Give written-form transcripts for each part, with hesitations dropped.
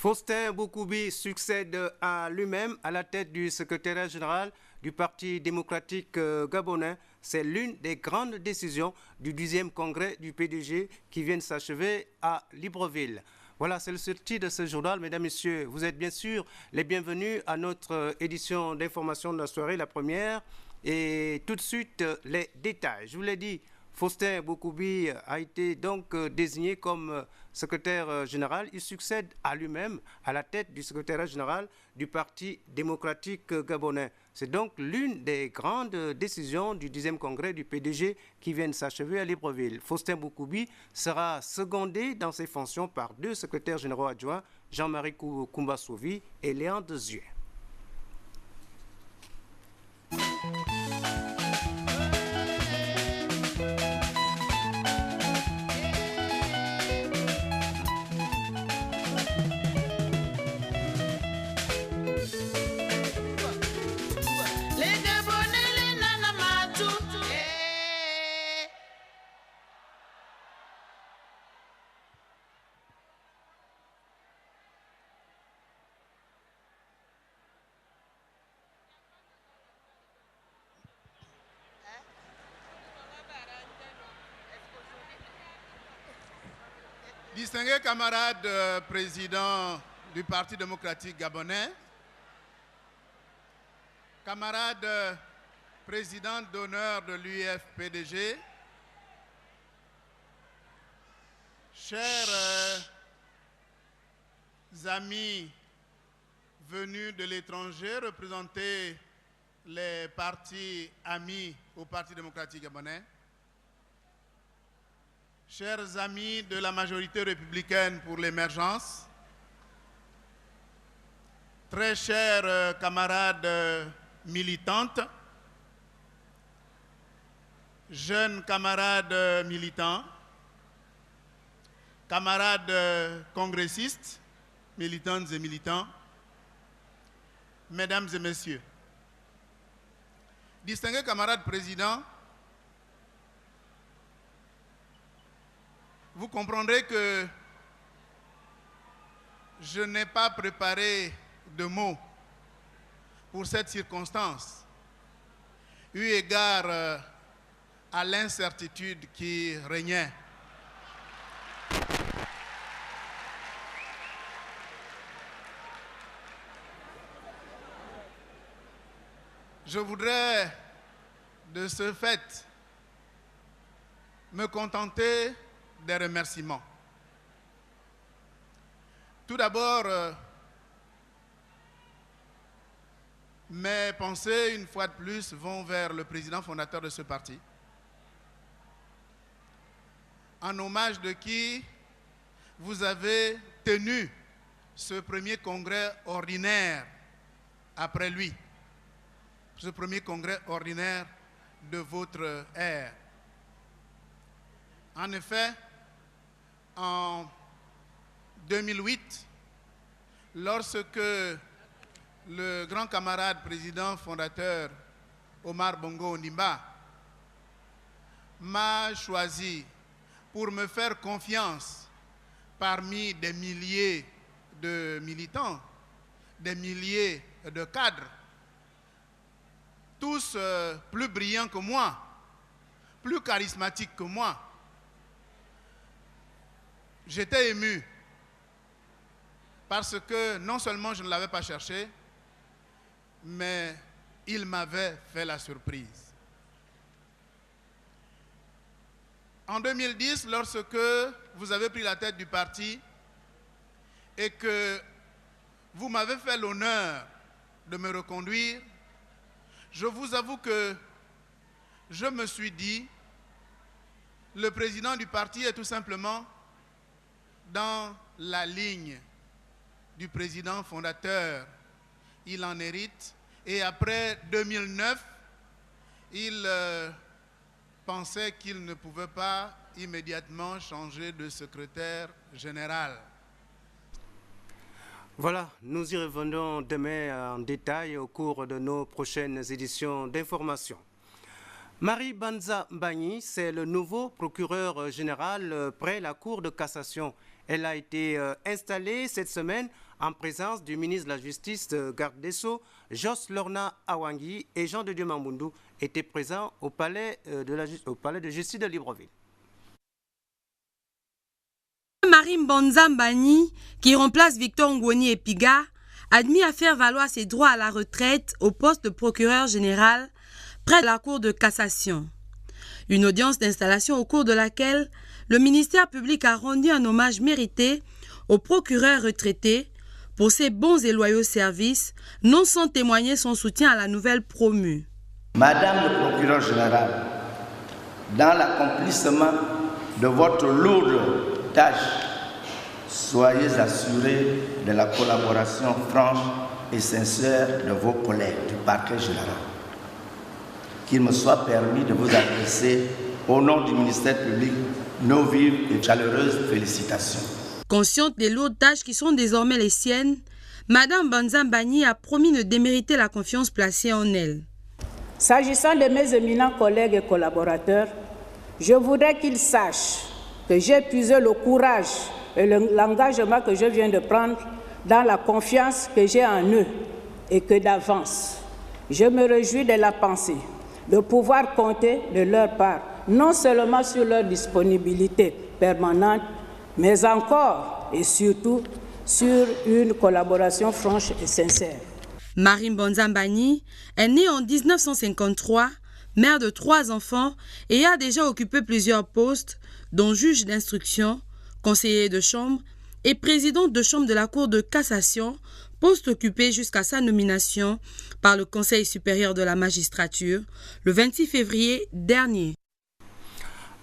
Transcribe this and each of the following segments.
Faustin Boukoubi succède à lui-même à la tête du secrétariat général du Parti démocratique gabonais. C'est l'une des grandes décisions du 10e congrès du PDG qui vient de s'achever à Libreville. Voilà, c'est le sortie de ce journal. Mesdames, Messieurs, vous êtes bien sûr les bienvenus à notre édition d'information de la soirée, la première. Et tout de suite, les détails. Je vous l'ai dit, Faustin Boukoubi a été donc désigné comme secrétaire général. Il succède à lui-même à la tête du secrétariat général du Parti démocratique gabonais. C'est donc l'une des grandes décisions du 10e congrès du PDG qui vient de s'achever à Libreville. Faustin Boukoubi sera secondé dans ses fonctions par deux secrétaires généraux adjoints, Jean-Marie Koumba-Souvi et Léon Dezieux. Distingués camarades présidents du Parti démocratique gabonais, camarades présidents d'honneur de l'UFPDG, chers amis venus de l'étranger représenter les partis amis au Parti démocratique gabonais, chers amis de la majorité républicaine pour l'émergence, très chers camarades militantes, jeunes camarades militants, camarades congressistes, militantes et militants, mesdames et messieurs, distingués camarades présidents, vous comprendrez que je n'ai pas préparé de mots pour cette circonstance, eu égard à l'incertitude qui régnait. Je voudrais, de ce fait, me contenter des remerciements. Tout d'abord, mes pensées, une fois de plus, vont vers le président fondateur de ce parti, en hommage de qui vous avez tenu ce premier congrès ordinaire après lui, ce premier congrès ordinaire de votre ère. En effet, en 2008, lorsque le grand camarade président fondateur Omar Bongo Ondimba m'a choisi pour me faire confiance parmi des milliers de militants, des milliers de cadres, tous plus brillants que moi, plus charismatiques que moi, j'étais ému parce que non seulement je ne l'avais pas cherché, mais il m'avait fait la surprise. En 2010, lorsque vous avez pris la tête du parti et que vous m'avez fait l'honneur de me reconduire, je vous avoue que je me suis dit, le président du parti est tout simplement dans la ligne du président fondateur. Il en hérite. Et après 2009, il pensait qu'il ne pouvait pas immédiatement changer de secrétaire général. Voilà, nous y revenons demain en détail au cours de nos prochaines éditions d'information. Marie Banza Mbagni, c'est le nouveau procureur général près la Cour de cassation. Elle a été installée cette semaine en présence du ministre de la Justice, garde des Sceaux, Jos Lorna Awangi et Jean de Dieu Mambundu étaient présents au palais de justice de Libreville. Marim Bonzambani, qui remplace Victor Ngoni Epiga, admis à faire valoir ses droits à la retraite au poste de procureur général près de la Cour de cassation. Une audience d'installation au cours de laquelle le ministère public a rendu un hommage mérité au procureur retraité pour ses bons et loyaux services, non sans témoigner son soutien à la nouvelle promue. Madame le procureur général, dans l'accomplissement de votre lourde tâche, soyez assurés de la collaboration franche et sincère de vos collègues du parquet général. Qu'il me soit permis de vous adresser, au nom du ministère public, nos vives et chaleureuses félicitations. Consciente des lourdes tâches qui sont désormais les siennes, Madame Bonzambani a promis de démériter la confiance placée en elle. S'agissant de mes éminents collègues et collaborateurs, je voudrais qu'ils sachent que j'ai puisé le courage et l'engagement que je viens de prendre dans la confiance que j'ai en eux et que d'avance, je me réjouis de la pensée de pouvoir compter de leur part, non seulement sur leur disponibilité permanente, mais encore et surtout sur une collaboration franche et sincère. Marim Bonzambani est née en 1953, mère de 3 enfants et a déjà occupé plusieurs postes, dont juge d'instruction, conseiller de chambre et présidente de chambre de la Cour de cassation, poste occupé jusqu'à sa nomination par le Conseil supérieur de la magistrature le 26 février dernier.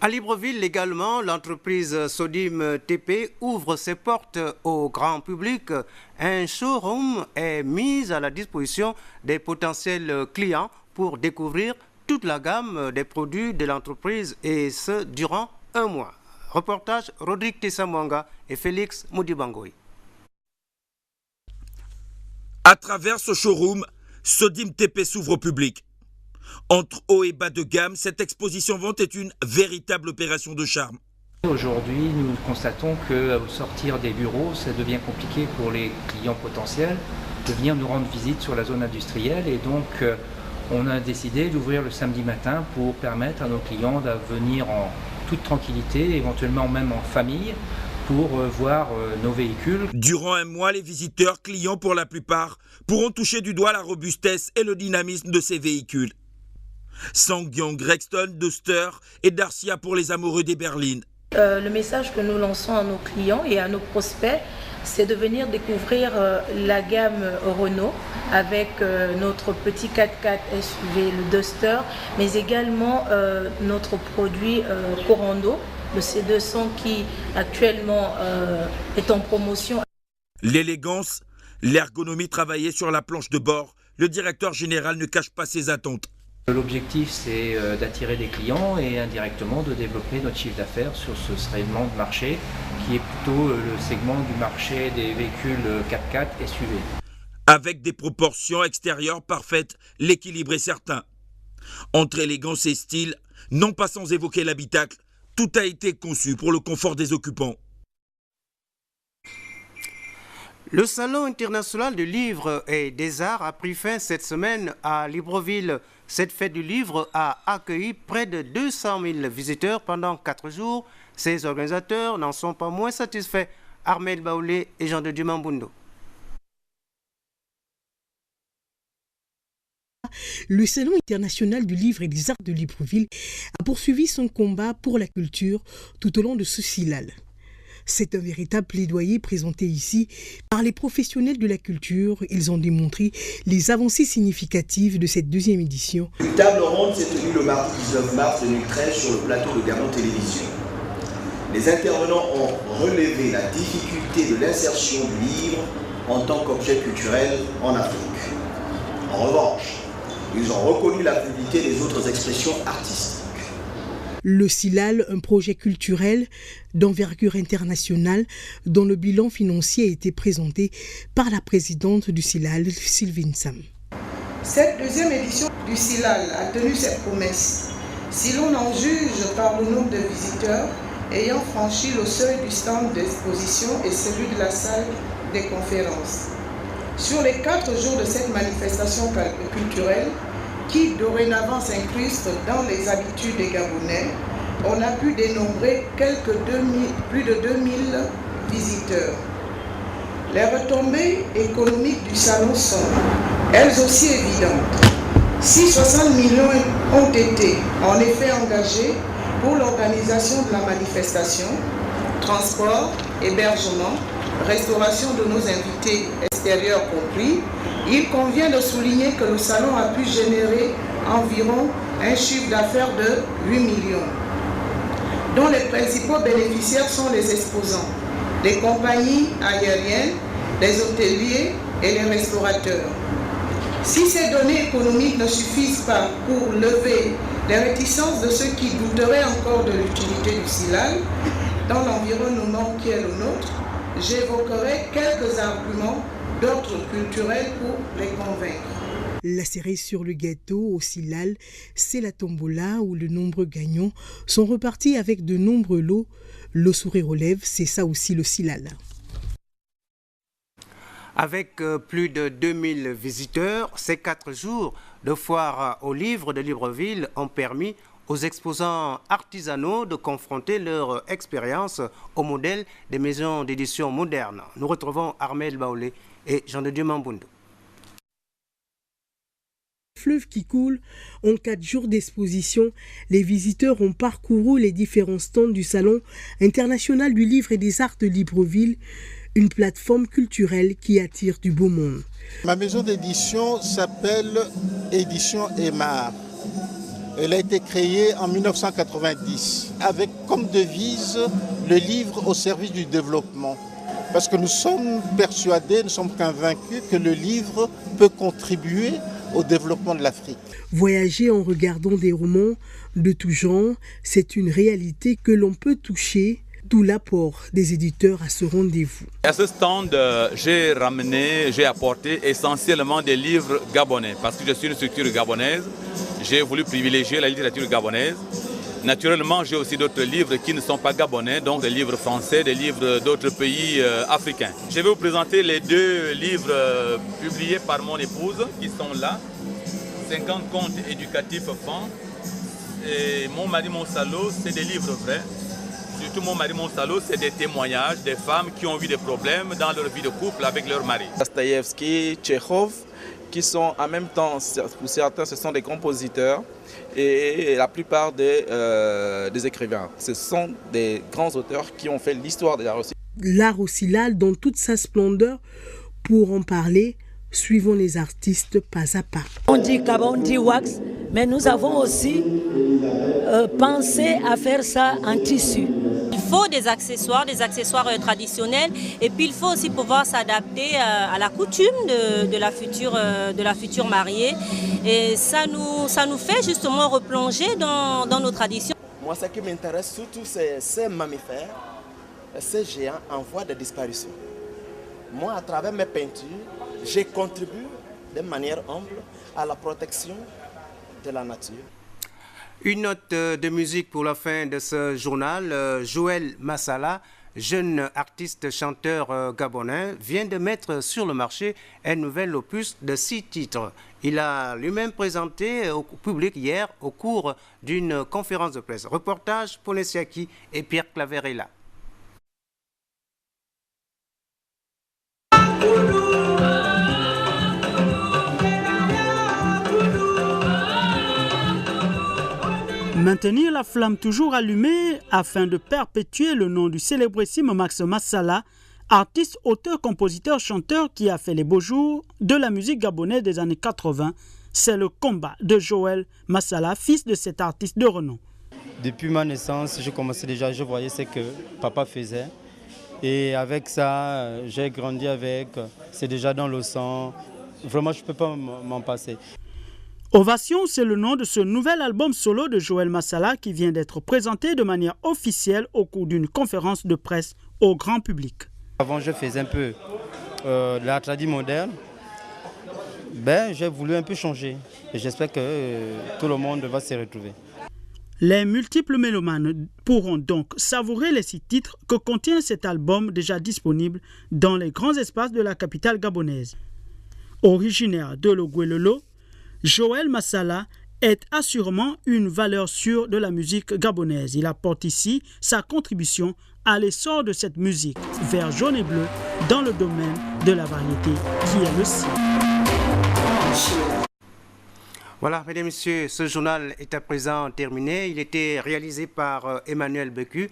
À Libreville également, l'entreprise Sodim TP ouvre ses portes au grand public. Un showroom est mis à la disposition des potentiels clients pour découvrir toute la gamme des produits de l'entreprise et ce durant un mois. Reportage Rodrigue Tessamwanga et Félix Moudibangoy. À travers ce showroom, Sodim TP s'ouvre au public. Entre haut et bas de gamme, cette exposition vente est une véritable opération de charme. Aujourd'hui, nous constatons qu'au sortir des bureaux, ça devient compliqué pour les clients potentiels de venir nous rendre visite sur la zone industrielle et donc on a décidé d'ouvrir le samedi matin pour permettre à nos clients de venir en toute tranquillité, éventuellement même en famille, pour voir nos véhicules. Durant un mois, les visiteurs, clients pour la plupart, pourront toucher du doigt la robustesse et le dynamisme de ces véhicules. Sangyong, Rexton, Duster et Dacia pour les amoureux des berlines. Le message que nous lançons à nos clients et à nos prospects, c'est de venir découvrir la gamme Renault avec notre petit 4x4 SUV, le Duster, mais également notre produit Corando, le C200 qui actuellement est en promotion. L'élégance, l'ergonomie travaillée sur la planche de bord, le directeur général ne cache pas ses attentes. L'objectif, c'est d'attirer des clients et indirectement de développer notre chiffre d'affaires sur ce segment de marché qui est plutôt le segment du marché des véhicules 4x4 SUV. Avec des proportions extérieures parfaites, l'équilibre est certain. Entre élégance et style, non pas sans évoquer l'habitacle, tout a été conçu pour le confort des occupants. Le Salon international du livre et des arts a pris fin cette semaine à Libreville. Cette fête du livre a accueilli près de 200 000 visiteurs pendant 4 jours. Ses organisateurs n'en sont pas moins satisfaits. Ahmed Baoulé et Jean de Dieu Mambundu. Le Salon international du livre et des arts de Libreville a poursuivi son combat pour la culture tout au long de ce SILAL. C'est un véritable plaidoyer présenté ici par les professionnels de la culture. Ils ont démontré les avancées significatives de cette 2e édition. Une table ronde s'est tenue le mardi 19 mars 2013 sur le plateau de Gabon Télévision. Les intervenants ont relevé la difficulté de l'insertion du livre en tant qu'objet culturel en Afrique. En revanche, ils ont reconnu la fluidité des autres expressions artistiques. Le SILAL, un projet culturel d'envergure internationale dont le bilan financier a été présenté par la présidente du SILAL, Sylvine Sam. Cette 2e édition du SILAL a tenu ses promesses. Si l'on en juge par le nombre de visiteurs, ayant franchi le seuil du stand d'exposition et celui de la salle des conférences. Sur les 4 jours de cette manifestation culturelle, qui dorénavant s'incruste dans les habitudes des Gabonais, on a pu dénombrer plus de 2000 visiteurs. Les retombées économiques du salon sont, elles aussi évidentes. Si 60 millions ont été en effet engagés pour l'organisation de la manifestation, transport, hébergement, restauration de nos invités extérieurs compris, il convient de souligner que le salon a pu générer environ un chiffre d'affaires de 8 millions, dont les principaux bénéficiaires sont les exposants, les compagnies aériennes, les hôteliers et les restaurateurs. Si ces données économiques ne suffisent pas pour lever les réticences de ceux qui douteraient encore de l'utilité du SILAL dans l'environnement qui est le nôtre, j'évoquerai quelques arguments d'ordre culturel pour les convaincre. La cerise sur le gâteau au SILAL, c'est la tombola où de nombreux gagnants sont repartis avec de nombreux lots. Le sourire aux lèvres, c'est ça aussi le SILAL. Avec plus de 2000 visiteurs, ces 4 jours de foire aux livres de Libreville ont permis aux exposants artisanaux de confronter leur expérience au modèle des maisons d'édition modernes. Nous retrouvons Armel Baoulé et Jean-de-Dieu Mamboundou. Fleuve qui coule, en 4 jours d'exposition, les visiteurs ont parcouru les différents stands du Salon international du livre et des arts de Libreville, une plateforme culturelle qui attire du beau monde. Ma maison d'édition s'appelle Édition Aymar. Elle a été créée en 1990 avec comme devise le livre au service du développement. Parce que nous sommes persuadés, nous sommes convaincus que le livre peut contribuer au développement de l'Afrique. Voyager en regardant des romans de tout genre, c'est une réalité que l'on peut toucher, d'où l'apport des éditeurs à ce rendez-vous. À ce stand, j'ai apporté essentiellement des livres gabonais, parce que je suis une structure gabonaise. J'ai voulu privilégier la littérature gabonaise. Naturellement, j'ai aussi d'autres livres qui ne sont pas gabonais, donc des livres français, des livres d'autres pays africains. Je vais vous présenter les 2 livres publiés par mon épouse, qui sont là. 50 contes éducatifs enfants. Et Mon mari, mon salaud, c'est des livres vrais. Surtout Mon mari, mon salaud, c'est des témoignages des femmes qui ont eu des problèmes dans leur vie de couple avec leur mari. Dostoïevski, Tchekhov, qui sont en même temps, pour certains, ce sont des compositeurs et la plupart des écrivains. Ce sont des grands auteurs qui ont fait l'histoire de l'art aussi. L'art au SILAL dans toute sa splendeur, pour en parler, suivons les artistes pas à pas. On dit Gabon, on dit wax, mais nous avons aussi pensé à faire ça en tissu. Il faut des accessoires traditionnels, et puis il faut aussi pouvoir s'adapter à la coutume de la future mariée. Et ça nous fait justement replonger dans nos traditions. Moi, ce qui m'intéresse surtout, c'est ces mammifères, ces géants en voie de disparition. Moi, à travers mes peintures, j'ai contribué de manière humble à la protection de la nature. Une note de musique pour la fin de ce journal. Joël Massala, jeune artiste chanteur gabonais, vient de mettre sur le marché un nouvel opus de 6 titres. Il a lui-même présenté au public hier au cours d'une conférence de presse. Reportage Paul Siaki et Pierre Claverella. Maintenir la flamme toujours allumée afin de perpétuer le nom du célébrissime Max Massala, artiste, auteur, compositeur, chanteur qui a fait les beaux jours de la musique gabonaise des années 80, c'est le combat de Joël Massala, fils de cet artiste de renom. Depuis ma naissance, je voyais ce que papa faisait. Et avec ça, j'ai grandi avec, c'est déjà dans le sang. Vraiment, je ne peux pas m'en passer. Ovation, c'est le nom de ce nouvel album solo de Joël Massala qui vient d'être présenté de manière officielle au cours d'une conférence de presse au grand public. Avant, je faisais un peu de la tradition moderne. J'ai voulu un peu changer et j'espère que tout le monde va se retrouver. Les multiples mélomanes pourront donc savourer les 6 titres que contient cet album déjà disponible dans les grands espaces de la capitale gabonaise. Originaire de Logouelolo, Joël Massala est assurément une valeur sûre de la musique gabonaise. Il apporte ici sa contribution à l'essor de cette musique vert, jaune et bleu dans le domaine de la variété qui est le sien. Voilà, mesdames et messieurs, ce journal est à présent terminé. Il était réalisé par Emmanuel Becu.